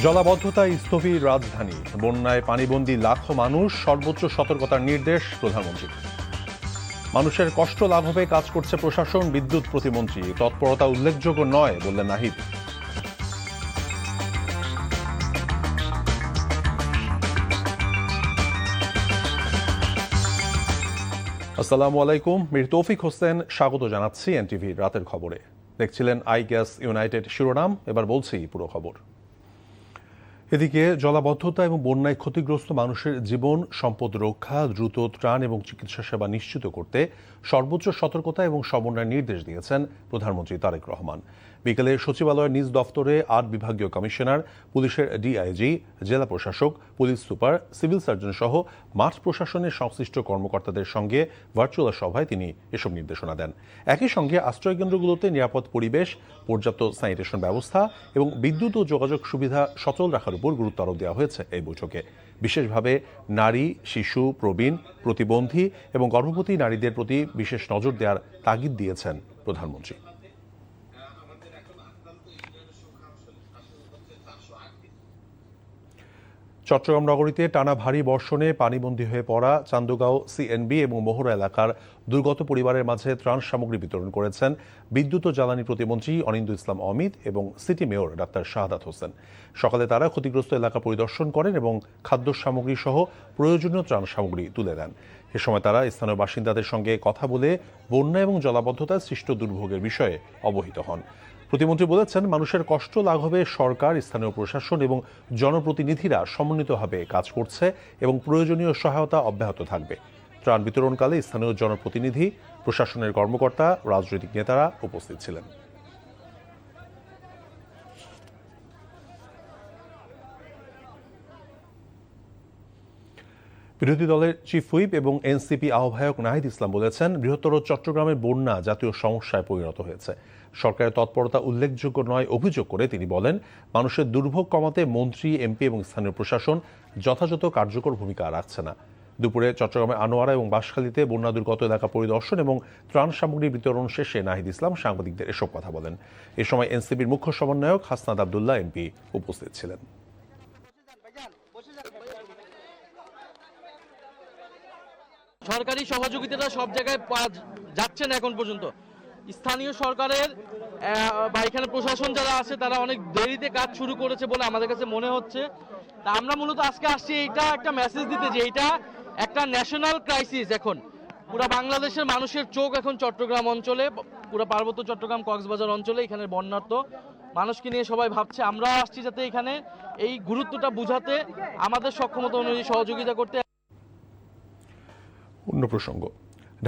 জলাবদ্ধতায় স্থবির রাজধানী, বন্যায় পানিবন্দী লাখো মানুষ, সর্বোচ্চ সতর্কতার নির্দেশ প্রধানমন্ত্রীর। মানুষের কষ্ট লাঘবে কাজ করছে প্রশাসন, বিদ্যুৎ প্রতিমন্ত্রী। তৎপরতা উল্লেখযোগ্য নয় বললেন নাহিদ। আসসালামু আলাইকুম, মীর তৌফিক হোসেন স্বাগত জানাচ্ছি এনটিভি রাতের খবরে। দেখছিলেন আই গ্যাস ইউনাইটেড শিরোনাম, এবার বলছি পুরো খবর। এদিকে জলাবদ্ধতা এবং বন্যায় ক্ষতিগ্রস্ত মানুষের জীবন সম্পদ রক্ষা, দ্রুত ত্রাণ এবং চিকিৎসা সেবা নিশ্চিত করতে সর্বোচ্চ সতর্কতা এবং সমন্বয়ের নির্দেশ দিয়েছেন প্রধানমন্ত্রী তারেক রহমান। বিকেলে সচিবালয়ের নিজ দফতরে ৮ বিভাগীয় কমিশনার, পুলিশের ডিআইজি, জেলা প্রশাসক, পুলিশ সুপার, সিভিল সার্জন সহ মাঠ প্রশাসনের সংশ্লিষ্ট কর্মকর্তাদের সঙ্গে ভার্চুয়াল সভায় তিনি এসব নির্দেশনা দেন। একই সঙ্গে আশ্রয়কেন্দ্রগুলোতে নিরাপদ পরিবেশ, পর্যাপ্ত স্যানিটেশন ব্যবস্থা এবং বিদ্যুৎ ও যোগাযোগ সুবিধা সচল রাখার উপর গুরুত্ব আরোপ দেওয়া হয়েছে এই বৈঠকে। বিশেষভাবে নারী, শিশু, প্রবীণ, প্রতিবন্ধী এবং গর্ভবতী নারীদের প্রতি বিশেষ নজর দেওয়ার তাগিদ দিয়েছেন প্রধানমন্ত্রী। চট্টগ্রাম নগরীতে টানা ভারী বর্ষণে পানিবন্দী হয়ে পড়া চান্দগাঁও সিএনবি এবং মোহরা এলাকার দুর্গত পরিবারের মাঝে ত্রাণ সামগ্রী বিতরণ করেছেন বিদ্যুৎ ও জ্বালানি প্রতিমন্ত্রী অনিন্দু ইসলাম অমিত এবং city mayor doctor Shahadat Hossain. সকালে তারা ক্ষতিগ্রস্ত এলাকা পরিদর্শন করেন এবং খাদ্য সামগ্রী সহ প্রয়োজনীয় ত্রাণ সামগ্রী তুলে দেন। এ সময় তারা স্থানীয় বাসিন্দাদের সঙ্গে কথা বলে বন্যা এবং জলাবদ্ধতায় সৃষ্ট দুর্ভোগের বিষয়ে অবহিত হন। প্রতিমন্ত্রী বলেছেন, মানুষের কষ্ট লাঘবে সরকার, স্থানীয় প্রশাসন এবং জনপ্রতিনিধিরা সমন্বিতভাবে কাজ করছে এবং প্রয়োজনীয় সহায়তা অব্যাহত থাকবে। ত্রাণ বিতরণকালে স্থানীয় জনপ্রতিনিধি, প্রশাসনের কর্মকর্তা, রাজনৈতিক নেতারা উপস্থিত ছিলেন। বিরোধী দলের চিফ হুইপ এবং এনসিপি আহ্বায়ক নাহিদ ইসলাম বলেছেন, বৃহত্তর চট্টগ্রামের বন্যা জাতীয় সমস্যায় পরিণত হয়েছে। সরকারের তৎপরতা উল্লেখযোগ্য নয় অভিযোগ করে তিনি বলেন, মানুষের দুর্ভোগ কমাতে মন্ত্রী, এমপি এবং স্থানীয় প্রশাসন যথাযথ কার্যকর ভূমিকা রাখছে না। দুপুরে চট্টগ্রামের আনোয়ারা এবং বাঁশখালীতে বন্যা দুর্গত এলাকা পরিদর্শন এবং ত্রাণ সামগ্রী বিতরণ শেষে নাহিদ ইসলাম সাংবাদিকদের এসব কথা বলেন। এ সময় এনসিপির মুখ্য সমন্বয়ক হাসনাত আবদুল্লাহ এমপি উপস্থিত ছিলেন। সরকারি সহযোগিতাটা সব জায়গায় যাচ্ছে না এখন পর্যন্ত। স্থানীয় সরকারের বা এখানে প্রশাসন যারা আছে তারা অনেক দেরিতে কাজ শুরু করেছে বলে আমাদের কাছে মনে হচ্ছে। তা আমরা মূলত আজকে আসছি এটা একটা মেসেজ দিতে যে এটা একটা ন্যাশনাল ক্রাইসিস। এখন পুরো বাংলাদেশের মানুষের চোখ এখন চট্টগ্রাম অঞ্চলে, পুরো পার্বত্য চট্টগ্রাম কক্সবাজার অঞ্চলে এখানে বন্যার্ত মানুষকে নিয়ে সবাই ভাবছে। আমরা আসছি যাতে এখানে এই গুরুত্বটা বুঝাতে, আমাদের সক্ষমতা অনুযায়ী সহযোগিতা করতে। অন্য প্রসঙ্গ,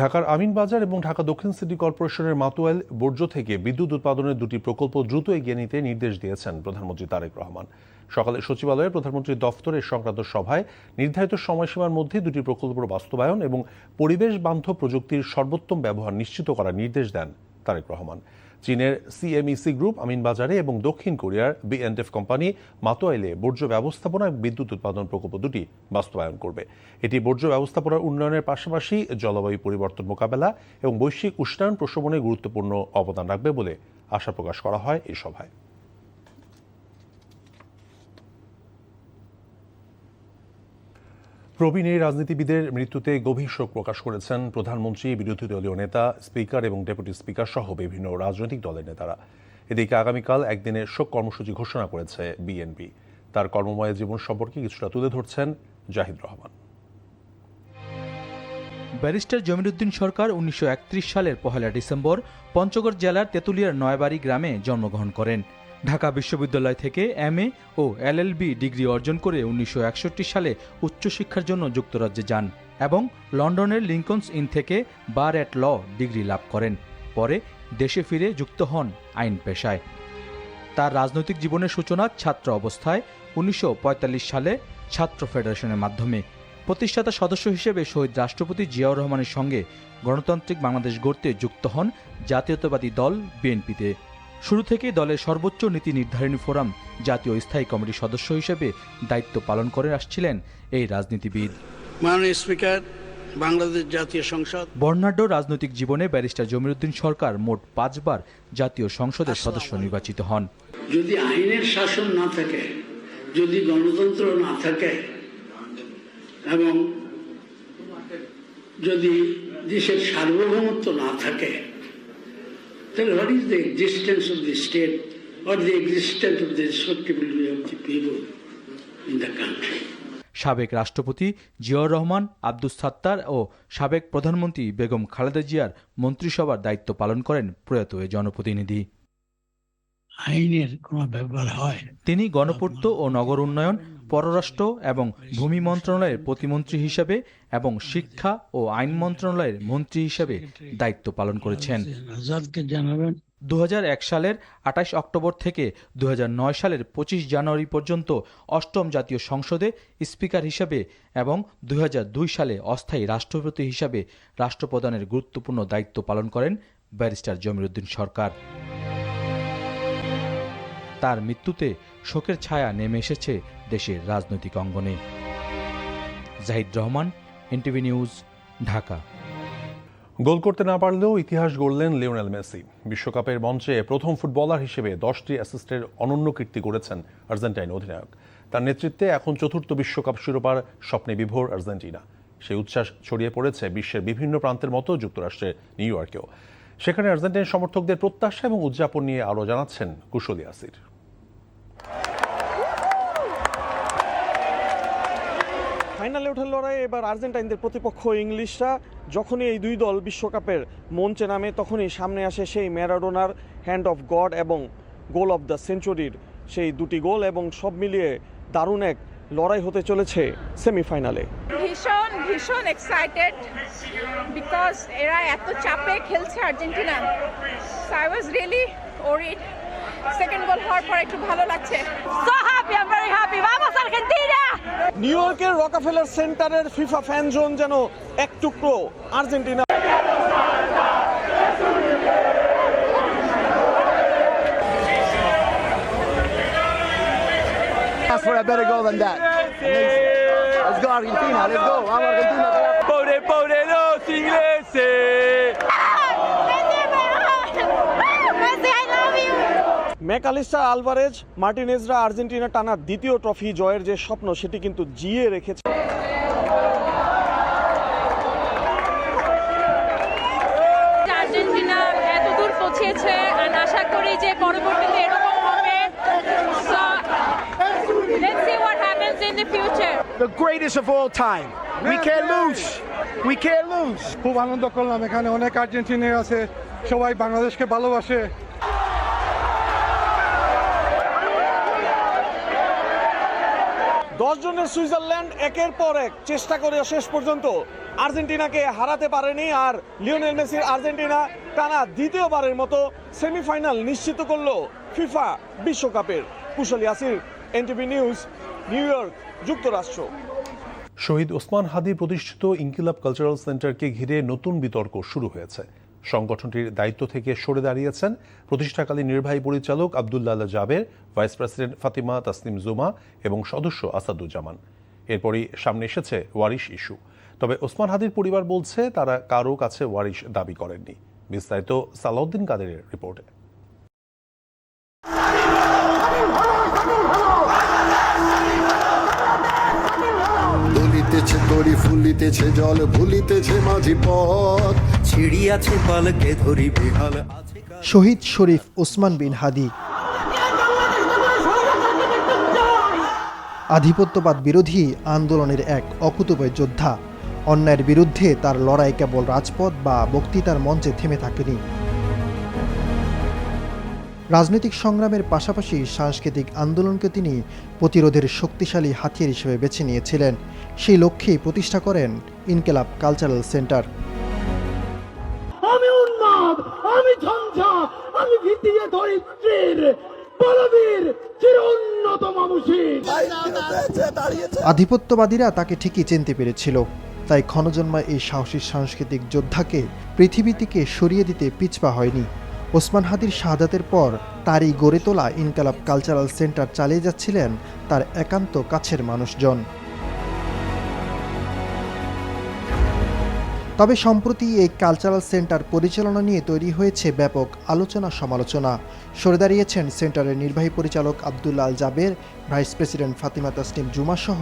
ঢাকার আমিনবাজার এবং ঢাকা দক্ষিণ সিটি কর্পোরেশনের মাতুয়াইল বর্জ্য থেকে বিদ্যুৎ উৎপাদনের 2টি প্রকল্প দ্রুত এগিয়ে নিতে নির্দেশ দিয়েছেন প্রধানমন্ত্রী তারেক রহমান। সকালে সচিবালয়ে প্রধানমন্ত্রীর দফতরে সংক্রান্ত সভায় নির্ধারিত সময়সীমার মধ্যে 2টি প্রকল্পের বাস্তবায়ন এবং পরিবেশ বান্ধব প্রযুক্তির সর্বোত্তম ব্যবহার নিশ্চিত করার নির্দেশ দেন তারেক রহমান। চীনের সিএমইসি গ্রুপ আমিনবাজারে এবং দক্ষিণ কোরিয়ার বিএনএফ কোম্পানি মাতুয়াইলে বর্জ্য ব্যবস্থাপনা এবং বিদ্যুৎ উৎপাদন প্রকল্প 2টি বাস্তবায়ন করবে। এটি বর্জ্য ব্যবস্থাপনার উন্নয়নের পাশাপাশি জলবায়ু পরিবর্তন মোকাবেলা এবং বৈশ্বিক উষ্ণায়ন প্রশমনে গুরুত্বপূর্ণ অবদান রাখবে বলে আশা প্রকাশ করা হয় এই সভায়। প্রবীণ এই রাজনীতিবিদের মৃত্যুতে গভীর শোক প্রকাশ করেছেন প্রধানমন্ত্রী, বিরোধী দলীয় নেতা, স্পিকার এবং ডেপুটি স্পিকার সহ বিভিন্ন রাজনৈতিক দলের নেতারা। এদিকে আগামীকাল একদিনের শোক কর্মসূচি ঘোষণা করেছে বিএনপি। তার কর্মময় জীবন সম্পর্কে কিছুটা তুলে ধরছেন জাহিদ রহমান। ব্যারিস্টার জমিরুদ্দিন সরকার ১৯৩১ সালের ১ ডিসেম্বর পঞ্চগড় জেলার তেঁতুলিয়ার নয়াবাড়ি গ্রামে জন্মগ্রহণ করেন। ঢাকা বিশ্ববিদ্যালয় থেকে এমএ ও এলএলবি ডিগ্রি অর্জন করে ১৯৬১ সালে উচ্চশিক্ষার জন্য যুক্তরাজ্যে যান এবং লন্ডনের লিঙ্কনস ইন থেকে বার অ্যাট ল ডিগ্রি লাভ করেন। পরে দেশে ফিরে যুক্ত হন আইন পেশায়। তার রাজনৈতিক জীবনের সূচনা ছাত্র অবস্থায় ১৯৪৫ সালে ছাত্র ফেডারেশনের মাধ্যমে। প্রতিষ্ঠাতা সদস্য হিসেবে শহীদ রাষ্ট্রপতি জিয়াউর রহমানের সঙ্গে গণতান্ত্রিক বাংলাদেশ গড়তে যুক্ত হন জাতীয়তাবাদী দল বিএনপিতে। শুরু থেকেই দলের সর্বোচ্চ নীতি নির্ধারণী ফোরাম জাতীয় স্থায়ী কমিটির সদস্য হিসেবে দায়িত্ব পালন করে আসছিলেন এই রাজনীতিবিদ। মাননীয় স্পিকার, বাংলাদেশ জাতীয় সংসদ। বর্ণাঢ্য রাজনৈতিক জীবনে ব্যারিস্টার জমিরুদ্দিন সরকার মোট 5 বার জাতীয় সংসদের সদস্য নির্বাচিত হন। যদি আইনের শাসন না থাকে যদি গণতন্ত্র না থাকে এবং যদি দেশের সার্বভৌমত্ব না থাকে, তাহলে what is the existence of the state or the existence of the respectability of the people in the country. সাবেক রাষ্ট্রপতি জিয়াউর রহমান, আব্দুস সাত্তার ও সাবেক প্রধানমন্ত্রী বেগম খালেদা জিয়ার মন্ত্রিসভার দায়িত্ব পালন করেন প্রয়াত এই জনপ্রতিনিধি। আইনের কোন ব্যাপার হয়, তিনি গণপূর্ত ও নগর উন্নয়ন, পররাষ্ট্র এবং ভূমি মন্ত্রণালয়ের প্রতিমন্ত্রী হিসেবে এবং শিক্ষা ও আইন মন্ত্রণালয়ের মন্ত্রী হিসেবে দায়িত্ব পালন করেছেন। আজাদকে জানাবেন 2001 সালের 28 অক্টোবর থেকে 2009 সালের 25 জানুয়ারি পর্যন্ত অষ্টম জাতীয় সংসদে স্পিকার হিসেবে এবং 2002 সালে অস্থায়ী রাষ্ট্রপতি হিসাবে রাষ্ট্রপ্রধানের গুরুত্বপূর্ণ দায়িত্ব পালন করেন ব্যারিস্টার জমির উদ্দিন সরকার। তার মৃত্যুতে শোকের ছায়া নেমে এসেছে দেশের রাজনৈতিক অঙ্গনে। Zahid Rahman, NTV news, Dhaka. গোল করতে না পারলেও ইতিহাস গড়লেন লিওনেল মেসি। বিশ্বকাপের মঞ্চে প্রথম ফুটবলার হিসেবে 10টি অ্যাসিস্টের অনন্য কীর্তি গড়েছেন আর্জেন্টাইন অধিনায়ক। তার নেতৃত্বে এখন চতুর্থ বিশ্বকাপ শিরোপার স্বপ্নে বিভোর আর্জেন্টিনা। সেই উচ্ছ্বাস ছড়িয়ে পড়েছে বিশ্বের বিভিন্ন প্রান্তের মতো যুক্তরাষ্ট্রের নিউ ইয়র্কেও। সেখানে আর্জেন্টাইন সমর্থকদের প্রত্যাশা এবং উদযাপন নিয়ে আরও জানাচ্ছেন কুশলী আসির। ফাইনালে ওঠার লড়াইয়ে এবার আর্জেন্টাইনদের প্রতিপক্ষ ইংলিশরা। যখনই এই দুই দল বিশ্বকাপের মঞ্চে নামে তখনই সামনে আসে সেই ম্যারাডোনার হ্যান্ড অফ গড এবং গোল অফ দ্য সেঞ্চুরির সেই দুটি গোল, এবং সব মিলিয়ে দারুণ এক লড়াই হতে চলেছে সেমিফাইনালে। ভীষণ ভীষণ এক্সাইটেড বিকজ এরা এত চাপে খেলছে Argentina. So I was really worried. Second goal হওয়ার পর একটু ভালো লাগছে। So happy, I am very happy. ভামোস আর্জেন্টিনা! নিউ ইয়র্কের রকাফেলার সেন্টারের ফিফা ফ্যান জোন যেন এক টুকরো Argentina. Ask for a better goal than that. Let's go Argentina, let's go. Vamos Argentina. Pobre, pobre los ingleses. Mac Allister, Alvarez, মার্টিনেজরা Argentina টানা দ্বিতীয় ট্রফি জয়ের যে স্বপ্ন সেটি কিন্তু জিয়ে রেখেছে। আর্জেন্টিনা এত দূর পৌঁছেছে আর আশা করি যে পরবর্তীতে এরকম হবে। So let's see what happens in the future. The greatest of all time. We can't lose. We can't lose. খুব আনন্দ করলাম, এখানে অনেক আর্জেন্টিনা আছে, সবাই বাংলাদেশকে ভালোবাসে। 10 জনের সুইজারল্যান্ড একের পর এক চেষ্টা করে শেষ পর্যন্ত আর্জেন্টিনাকে হারাতে পারেনি, আর লিওনেল মেসির আর্জেন্টিনা টানা দ্বিতীয়বারের মতো সেমিফাইনাল নিশ্চিত করলো ফিফা বিশ্বকাপের। কুশলী আসির, এনটিভি নিউজ, নিউ ইয়র্ক, যুক্তরাষ্ট্র। শহীদ ওসমান হাদি প্রতিষ্ঠিত ইনকিলাব কালচারাল সেন্টারকে ঘিরে নতুন বিতর্ক শুরু হয়েছে। সংগঠনটির দায়িত্ব থেকে সরে দাঁড়িয়েছেন প্রতিষ্ঠাকালীন নির্বাহী পরিচালক আব্দুল্লাহ জাবের, ভাইস প্রেসিডেন্ট ফাতিমা তাসনিম জুমা এবং সদস্য আসাদুজ্জামান। এরপরই সামনে এসেছে ওয়ারিশ ইস্যু। তবে ওসমান হাদির পরিবার বলছে তারা কারো কাছে ওয়ারিশ দাবি করেননি। বিস্তারিত সালাউদ্দিন কাদেরের রিপোর্টে। দুলিতেছে তরি ফুলিতেছে জল ভুলিতেছে মাঝি পথ ছিড়িয়াছে পালকে ধরি বিহাল। শহীদ শরীফ ওসমান বিন হাদি আধিপত্যবাদ বিরোধী আন্দোলনের এক অকুতোভয় যোদ্ধা। অন্যায়ের বিরুদ্ধে তার লড়াই কেবল রাজপথ বা বক্তৃতার মঞ্চে থেমে থাকেনি। রাজনৈতিক সংগ্রামের পাশাপাশি সাংস্কৃতিক আন্দোলনকে তিনি প্রতিরোধের শক্তিশালী হাতিয়ার হিসেবে বেছে নিয়েছিলেন। সেই লক্ষ্যেই প্রতিষ্ঠা করেন ইনকিলাব কালচারাল সেন্টার। আমি উন্মাদ, আমি ঝঞ্ঝা, আমি ভিতিয়ে ধরিত্রীর বলবীর চির উন্নত মানুষের। আধিপত্যবাদীরা তাকে ঠিকই চিনতে পেরেছিল, তাই ক্ষণজন্মা এই সাহসী সাংস্কৃতিক যোদ্ধাকে পৃথিবী থেকে সরিয়ে দিতে পিছপা হয়নি। ওসমান হাদির শাহাদাতের পর তারই গড়ে তোলা ইনকিলাব কালচারাল সেন্টার চালিয়ে যাচ্ছিলেন তার একান্ত কাছের মানুষজন। তবে সম্প্রতি এই কালচারাল সেন্টার পরিচালনা নিয়ে তৈরি হয়েছে ব্যাপক আলোচনা সমালোচনা। সরে দাঁড়িয়েছেন সেন্টারের নির্বাহী পরিচালক আব্দুল্লাহ আল জাবের, ভাইস প্রেসিডেন্ট ফাতিমা তাসনিম জুমা সহ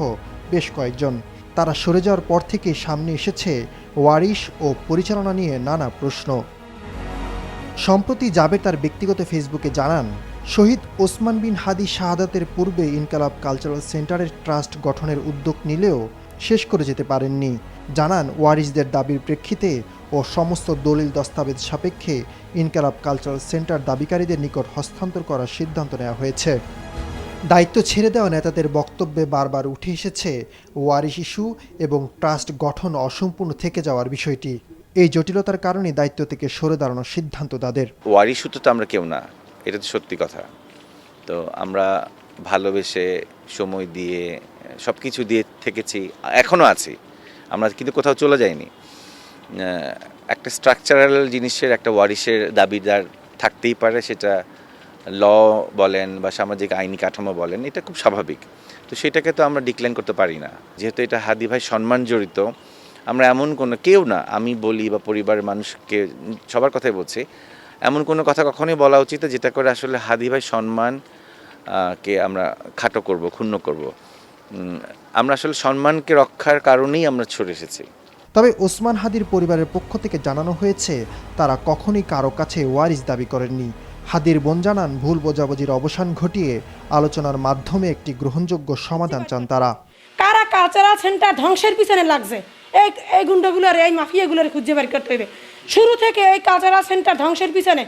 বেশ কয়েকজন। তারা সরে যাওয়ার পর থেকেই সামনে এসেছে ওয়ারিশ ও পরিচালনা নিয়ে নানা প্রশ্ন। সম্প্রতি জাবের তার ব্যক্তিগত ফেসবুকে জানান, শহীদ ওসমান বিন হাদি শাহাদাতের পূর্বে ইনকালাব কালচারাল সেন্টারের ট্রাস্ট গঠনের উদ্যোগ নিলেও শেষ করে যেতে পারেননি। জানান, ওয়ারিশদের দাবির প্রেক্ষিতে ও সমস্ত দলিল দস্তাবেজ সাপেক্ষে ইনকালাব কালচারাল সেন্টার দাবিকারীদের নিকট হস্তান্তর করার সিদ্ধান্ত নেওয়া হয়েছে। দায়িত্ব ছেড়ে দেওয়া নেতাদের বক্তব্যে বারবার উঠে এসেছে ওয়ারিশ ইস্যু এবং ট্রাস্ট গঠন অসম্পূর্ণ থেকে যাওয়ার বিষয়টি। এই জটিলতার কারণে দায়িত্ব থেকে সরে দাঁড়ানোর সিদ্ধান্ত তাদের। ওয়ারিশ ইস্যু তো আমরা কেউ না, এটা তো সত্যি কথা। তো আমরা ভালোবেসে সময় দিয়ে সব কিছু দিয়ে থেকেছি, এখনও আছি, আমরা কিন্তু কোথাও চলে যাইনি। একটা স্ট্রাকচারাল জিনিসের একটা ওয়ারিশের দাবিদার থাকতেই পারে, সেটা ল বলেন বা সামাজিক আইনি কাঠামো বলেন, এটা খুব স্বাভাবিক। তো সেটাকে তো আমরা ডিক্লাইন করতে পারি না। যেহেতু এটা হাদি ভাই সম্মান জড়িত, আমরা এমন কোনো কেউ না, আমি বলি বা পরিবারের মানুষকে সবার কথাই বলছি, এমন কোনো কথা কখনোই বলা উচিত যেটা করে আসলে হাদি ভাই সম্মান কে আমরা খাটো করব, ক্ষুণ্ণ করব। আমরা আসলে সম্মানকে রক্ষার কারণেই আমরা ছড়ে এসেছি। তবে ওসমান হাদির পরিবারের পক্ষ থেকে জানানো হয়েছে, তারা কখনোই কারো কাছে ওয়ারিশ দাবি করেননি। হাদির বোন জানান, ভুল বোঝাবুঝির অবসান ঘটিয়ে আলোচনার মাধ্যমে একটি গ্রহণযোগ্য সমাধান চান তারা। কারা কালচারাল সেন্টার ধ্বংসের পিছনে লাগছে, এই গুন্ডাগুলোর, এই মাফিয়াগুলোর খুঁজে বের করতে হবে। শুরু থেকে এই কালচারাল সেন্টার ধ্বংসের পিছনে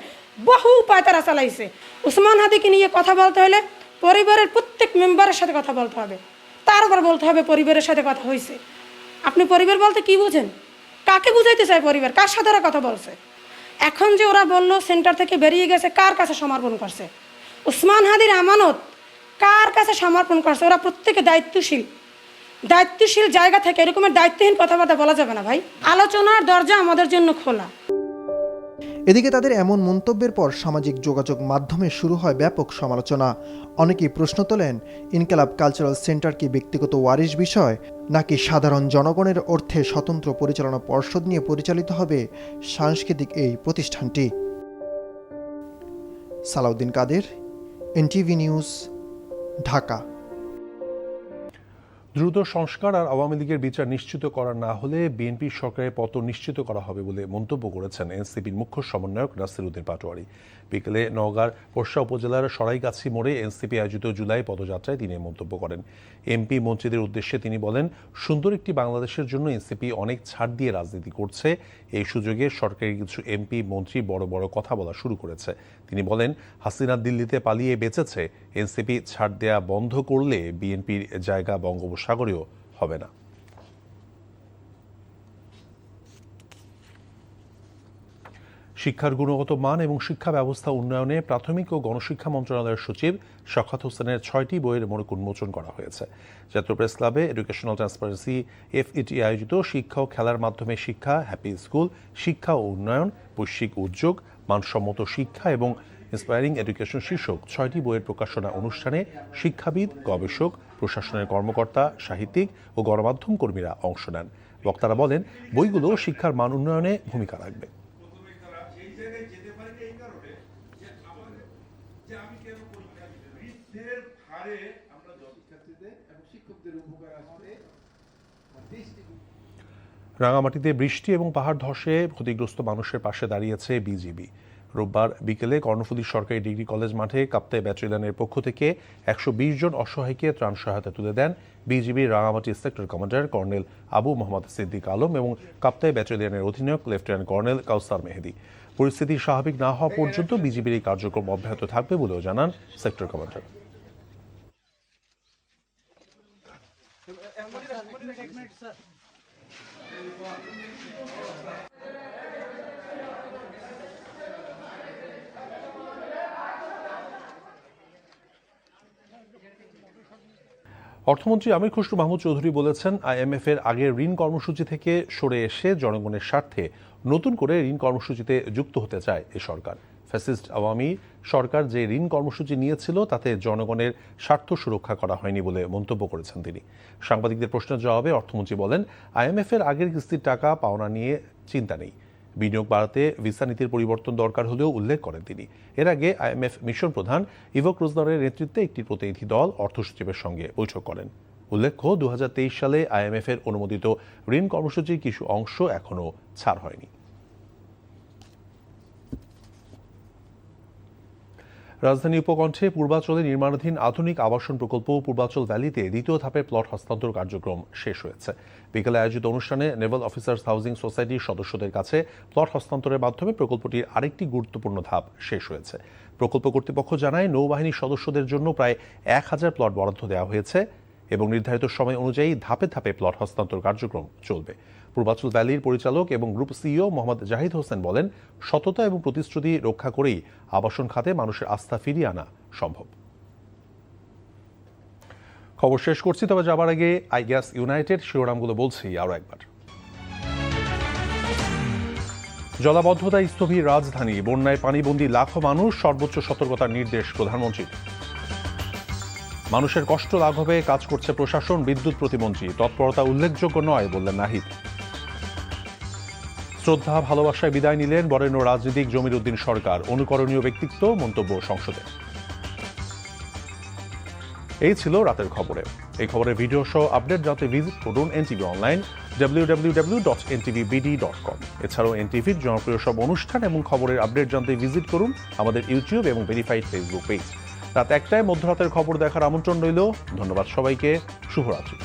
বহু উপায় তারা চালাইছে। ওসমান হাদিকে নিয়ে কথা বলতে হলে পরিবারের প্রত্যেক মেম্বারের সাথে কথা বলতে হবে, তারপর বলতে হবে পরিবারের সাথে কথা হয়েছে। আপনি পরিবার বলতে কি বুঝেন? কাকে বুঝাইতে চায় পরিবার? কার সাথে ওরা কথা বলছে? এখন যে ওরা বললো সেন্টার থেকে বেরিয়ে গেছে, কার কাছে সমর্পণ করছে? ওসমান হাদির আমানত কার কাছে সমর্পণ করছে? ওরা প্রত্যেকে দায়িত্বশীল জায়গা থেকে এরকমের দায়িত্বহীন কথাবার্তা বলা যাবে না ভাই। আলোচনার দরজা আমাদের জন্য খোলা। এদিকে তাদের এমন মন্তব্যের পর সামাজিক যোগাযোগ মাধ্যমে শুরু হয় ব্যাপক সমালোচনা। অনেকেই প্রশ্ন তোলেন, ইনকালাব কালচারাল সেন্টার কি ব্যক্তিগত ওয়ারিশ বিষয়, নাকি সাধারণ জনগণের অর্থে স্বতন্ত্র পরিচালনা পর্ষদ নিয়ে পরিচালিত হবে সাংস্কৃতিক এই প্রতিষ্ঠানটি? সালাউদ্দিন কাদের, এনটিভি নিউজ, ঢাকা। দ্রুত সংস্কার আর আওয়ামী লীগের বিচার নিশ্চিত করা না হলে বিএনপি সরকারের পতন নিশ্চিত করা হবে বলে মন্তব্য করেছেন এনসিপির মুখ্য সমন্বয়ক নাসির উদ্দিন পাটোয়ারি। বিকেলে নওগাঁর পোরশা উপজেলার সরাইগাছি মোড়ে এনসিপি আয়োজিত জুলাই পদযাত্রায় তিনি মন্তব্য করেন। এমপি মন্ত্রীদের উদ্দেশ্যে তিনি বলেন, সুন্দর একটি বাংলাদেশের জন্য এনসিপি অনেক ছাড় দিয়ে রাজনীতি করছে। এই সুযোগে সরকারি কিছু এমপি মন্ত্রী বড় বড় কথা বলা শুরু করেছে। তিনি বলেন, হাসিনা দিল্লিতে পালিয়ে বেঁচেছে, এনসিপি ছাড় দেয়া বন্ধ করলে বিএনপির জায়গা বঙ্গোপসাগরেও হবে না। শিক্ষার গুণগত মান এবং শিক্ষা ব্যবস্থা উন্নয়নে প্রাথমিক ও গণশিক্ষা মন্ত্রণালয়ের সচিব শওকত হোসেনের 6টি বইয়ের মোড়ক উন্মোচন করা হয়েছে। জাতীয় প্রেস ক্লাবে এডুকেশনাল ট্রান্সপারেন্সি এফইটি আয়োজিত শিক্ষা ও খেলার মাধ্যমে শিক্ষা, হ্যাপি স্কুল, শিক্ষা ও উন্নয়ন, বৈশ্বিক উদ্যোগ, মানসম্মত শিক্ষা এবং ইন্সপায়ারিং এডুকেশন শীর্ষক 6টি বইয়ের প্রকাশনা অনুষ্ঠানে শিক্ষাবিদ, গবেষক, প্রশাসনের কর্মকর্তা, সাহিত্যিক ও গণমাধ্যম কর্মীরা অংশ নেন। বক্তারা বলেন, বইগুলো শিক্ষার মান উন্নয়নে ভূমিকা রাখবে। রাঙামাটিতে বৃষ্টি এবং পাহাড় ধসে ক্ষতিগ্রস্ত মানুষের পাশে দাঁড়িয়েছে বিজিবি। রোববার বিকেলে কর্ণফুলী সরকারি ডিগ্রি কলেজ মাঠে কাপ্তাই ব্যাটালিয়নের পক্ষ থেকে 120 জন অসহায়কে ত্রাণ সহায়তা তুলে দেন বিজিবির Rangamati sector commander colonel Abu Mohammad Siddique Alam এবং কাপ্তাই ব্যাটালিয়নের অধিনায়ক লেফটেন্যান্ট কর্নেল কাউসার মেহেদি। পরিস্থিতি স্বাভাবিক না হওয়া পর্যন্ত বিজিবির এই কার্যক্রম অব্যাহত থাকবে বলেও জানান সেক্টর কমান্ডার। অর্থমন্ত্রী আমির খসরু মাহমুদ চৌধুরী বলেছেন, আইএমএফ এর আগের ঋণ কর্মসূচি থেকে সরে এসে জনগণের স্বার্থে নতুন করে ঋণ কর্মসূচিতে যুক্ত হতে চায় এ সরকার। ফ্যাসিস্ট আওয়ামী সরকার যে ঋণ কর্মসূচি নিয়েছিল তাতে জনগণের স্বার্থ সুরক্ষা করা হয়নি বলে মন্তব্য করেছেন তিনি। সাংবাদিকদের প্রশ্নের জবাবে অর্থমন্ত্রী বলেন, আইএমএফ এর আগের কিস্তির টাকা পাওনা নিয়ে চিন্তা নেই। বিনিয়োগ বাড়াতে ভিসা নীতির পরিবর্তন দরকার হলেও উল্লেখ করেন তিনি। এর আগে আইএমএফ মিশন প্রধান ইভো ক্রুজনারের নেতৃত্বে একটি প্রতিনিধি দল অর্থ সচিবের সঙ্গে বৈঠক করেন। উল্লেখ্য 2023 সালে আইএমএফ এর অনুমোদিত ঋণ কর্মসূচির কিছু অংশ এখনও ছাড় হয়নি। রাজধানী উপকণ্ঠে পূর্বাঞ্চলে নির্মাণাধীন আধুনিক আবাসন প্রকল্প পূর্বাঞ্চল ভ্যালিতে দ্বিতীয় ধাপের প্লট হস্তান্তর কার্যক্রম শেষ হয়েছে। বিকেলে আয়োজিত অনুষ্ঠানে নেভাল অফিসার্স হাউজিং সোসাইটির সদস্যদের কাছে প্লট হস্তান্তরের মাধ্যমে প্রকল্পটির আরেকটি গুরুত্বপূর্ণ ধাপ শেষ হয়েছে। প্রকল্প কর্তৃপক্ষ জানায় নৌবাহিনীর সদস্যদের জন্য প্রায় 1000 প্লট বরাদ্দ দেওয়া হয়েছে এবং নির্ধারিত সময় অনুযায়ী ধাপে ধাপে প্লট হস্তান্তর কার্যক্রম চলবে। পূর্বাঞ্চল ভ্যালির পরিচালক এবং গ্রুপ সিইও মোহাম্মদ জাহিদ হোসেন বলেন, সততা এবং প্রতিশ্রুতি রক্ষা করেই আবাসন খাতে মানুষের আস্থা ফিরিয়ে আনা সম্ভব। খবর শেষ করছি, তবে যাবার আগে আই গ্যাস ইউনাইটেড শিরোনামগুলো বলছি আরও একবার। জলাবদ্ধতায় স্থবির রাজধানী, বন্যায় পানিবন্দী লাখো মানুষ, সর্বোচ্চ সতর্কতার নির্দেশ প্রধানমন্ত্রীর। মানুষের কষ্ট লাঘবে কাজ করছে প্রশাসন, বিদ্যুৎ প্রতিমন্ত্রী। তৎপরতা উল্লেখযোগ্য নয় বললেন নাহিদ। শ্রদ্ধা ভালোবাসায় বিদায় নিলেন বরেণ্য রাজনীতিক জমির উদ্দিন সরকার, অনুকরণীয় ব্যক্তিত্ব মন্তব্য সংসদে। এই ছিল রাতের খবরে। এই খবরের ভিডিও সহ আপডেট জানতে ভিজিট করুন এনটিভি অনলাইন www.ntvbd.com। এছাড়াও এনটিভির জনপ্রিয় সব অনুষ্ঠান এবং খবরের আপডেট জানতে ভিজিট করুন আমাদের ইউটিউব এবং ভেরিফাইড ফেসবুক পেজ। রাত 1টায় মধ্যরাতের খবর দেখার আমন্ত্রণ রইল। ধন্যবাদ সবাইকে। শুভরাত্রি।